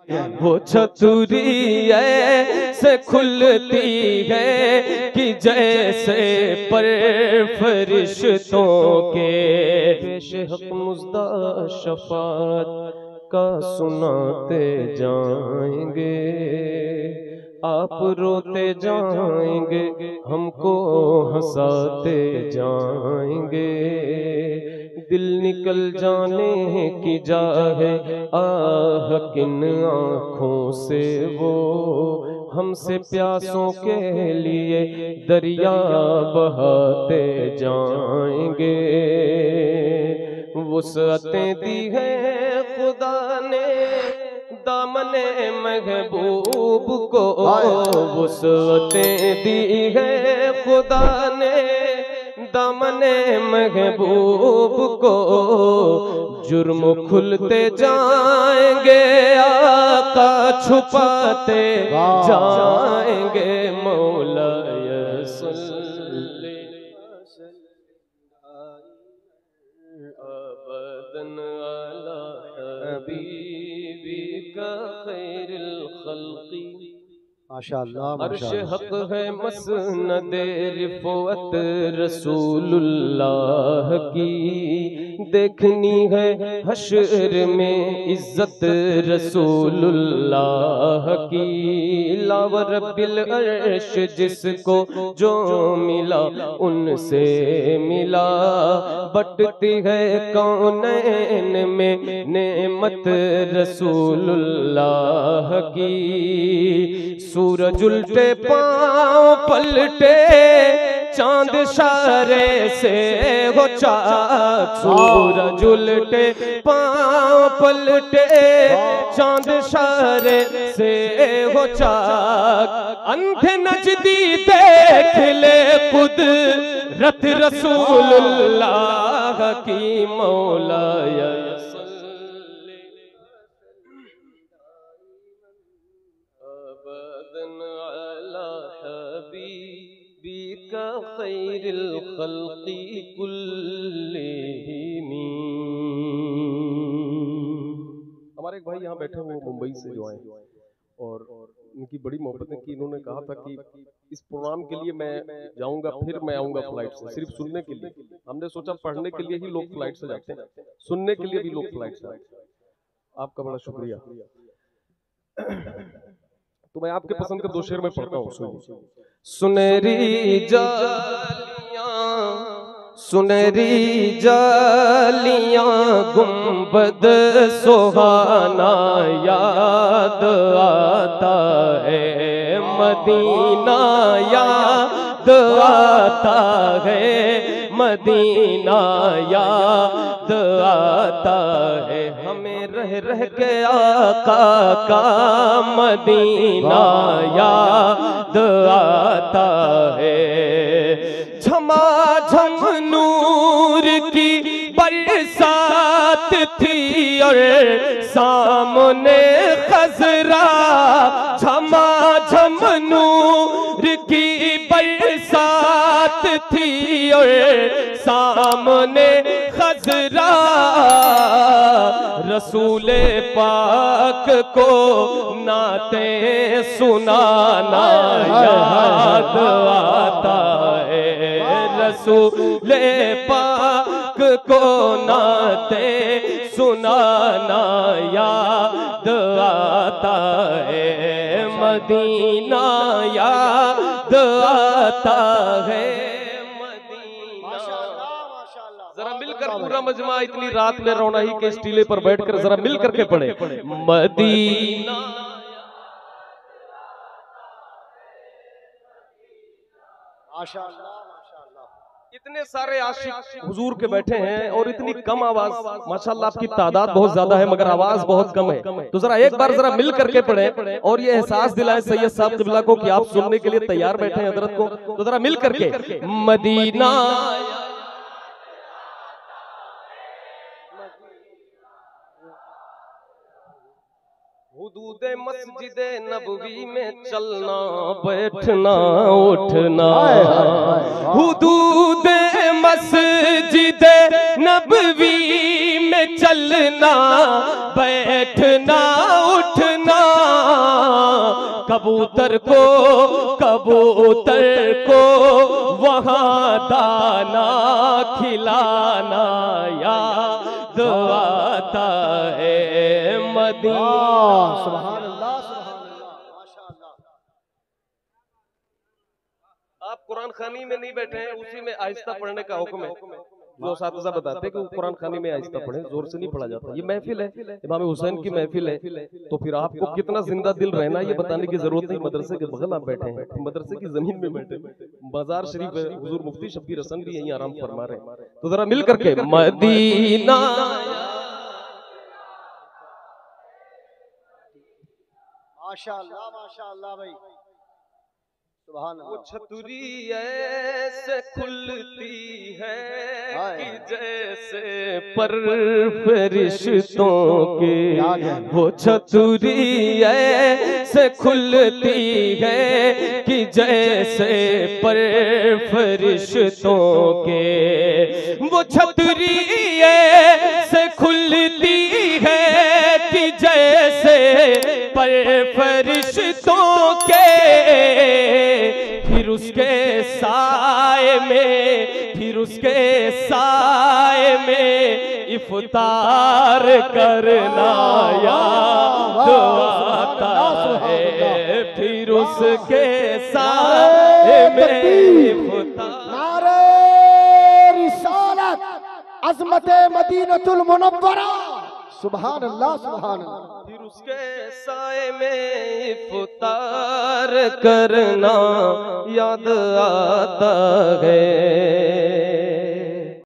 वो चतुरी ऐसे खुलती है कि जैसे पर फरिश्तों के पेश हक मुज़्दा शफात का सुनाते जाएंगे, आप रोते जाएंगे हमको हंसाते जाएंगे। दिल निकल जाने की जाहे आह किन आँखों से वो हमसे प्यासों के लिए दरिया बहाते जाएंगे। वुसअतें दी है खुदा ने दामने महबूब को, वुसअतें दी है खुदा ने दामने महबूब को। जुर्म खुलते जाएंगे आका छुपाते जाएंगे। मौला सल्ली अबदन अला हबीबिका खैरिल खल्क़ी। माशाअल्लाह अर्श हक है मसनद रिफ़अत रसूलुल्लाह की, देखनी है हश्र में इज्जत रसूलुल्लाह की। लाव रब्बिल अर्श जिसको जो मिला उनसे मिला, बटती है कौनैन में नेमत रसूलुल्लाह की। सूरज उल्टे पाँव पलटे चांद इशारे से हो चाक, सूरज उल्टे पाँव पलटे चांद इशारे से हो चाक। अंधे नजदी देख ले कुदरत रसूलुल्लाह की। मौला खैरिल खल्क़ी कुल्लिहिम। हमारे एक भाई यहाँ बैठे हुए मुंबई से जो आए और उनकी बड़ी मोहब्बत है कि इन्होंने कहा था कि इस प्रोग्राम के लिए मैं जाऊंगा, फिर मैं आऊंगा फ्लाइट से, सिर्फ सुनने के लिए। हमने सोचा पढ़ने के लिए ही लोग फ्लाइट से जाते हैं, सुनने के लिए भी लोग फ्लाइट से जाते हैं। आपका बड़ा शुक्रिया। तो मैं आपके पसंद के दो शेर में पढ़ता हूँ, सुनिए। सुनहरी जालियां सुनहरी जालियां गुंबद सुहाना याद आता है, मदीना याद आता है, मदीना याद आता है। हमें रह रह के आका का मदीना याद आता है। झमाझम नूर की बरसात थी और सामने खजरा, झमाझम नूर की बरसात थी और सामने खजरा। रसूले पाक को नाते सुनाना याद आता है, रसूले पाक को नाते सुनाना याद आता है, मदीना याद आता है। जरा मिलकर पूरा मजमा इतनी रात में रोनाही के इस टीले पर बैठकर जरा मिल करके पढ़े मदीना। माशाअल्लाह। इतने सारे आशिक हुजूर के बैठे हैं और इतनी कम आवाज, माशाअल्लाह आपकी तादाद बहुत ज्यादा है मगर आवाज बहुत कम है। तो जरा एक बार जरा मिल करके पढ़े और ये एहसास दिलाएं सैयद साहब क़िबला को कि आप सुनने के लिए तैयार बैठे हैं हजरत को। तो जरा मिल करके मदीना हुदूदे मस्जिदे नबवी में चलना बैठना उठना, हुदूदे मस्जिदे नबवी में चलना बैठना उठना। कबूतर को वहाँ दाना खिलाना याद आता है मदीना। सुभान अल्लाह, माशाअल्लाह। आप कुरान खानी में नहीं बैठे हैं, उसी में आहिस्ता पढ़ने का हुक्म है। जो साथिज़ा बताते हैं कि कुरान खानी में आहिस्ता पढ़े, जोर से नहीं पढ़ा जाता। ये महफिल है, इमाम हुसैन की महफिल है, तो फिर आपको कितना जिंदा दिल रहना ये बताने की जरूरत नहीं। मदरसे के बगल आप बैठे हैं, मदरसे की जमीन में बैठे, बाजार शरीफ है, हुजूर मुफ्ती शब्बीर हसन भी यहीं आराम फरमा रहे हैं। तो जरा मिल करके मदीना माशाअल्लाह, माशाअल्लाह भाई, सुभान वो अल्लाह। छतरी ऐसे खुलती है कि जैसे पर फरिश्तों के, वो छतरी ऐसे खुलती है कि जैसे पर फरिश्तों के, वो छतरी ऐसे खुलती है कि जैसे पर फरिश्तों के, फिर उसके साए में इफ्तार करना याद आता है, फिर उसके साए में इफ्तार। नारे रिसालत, अज़मते मदीनतुल मुनव्वरा, सुभान अल्लाह, सुभान अल्लाह। फिर उसके साए में इफ्तार करना याद आता है।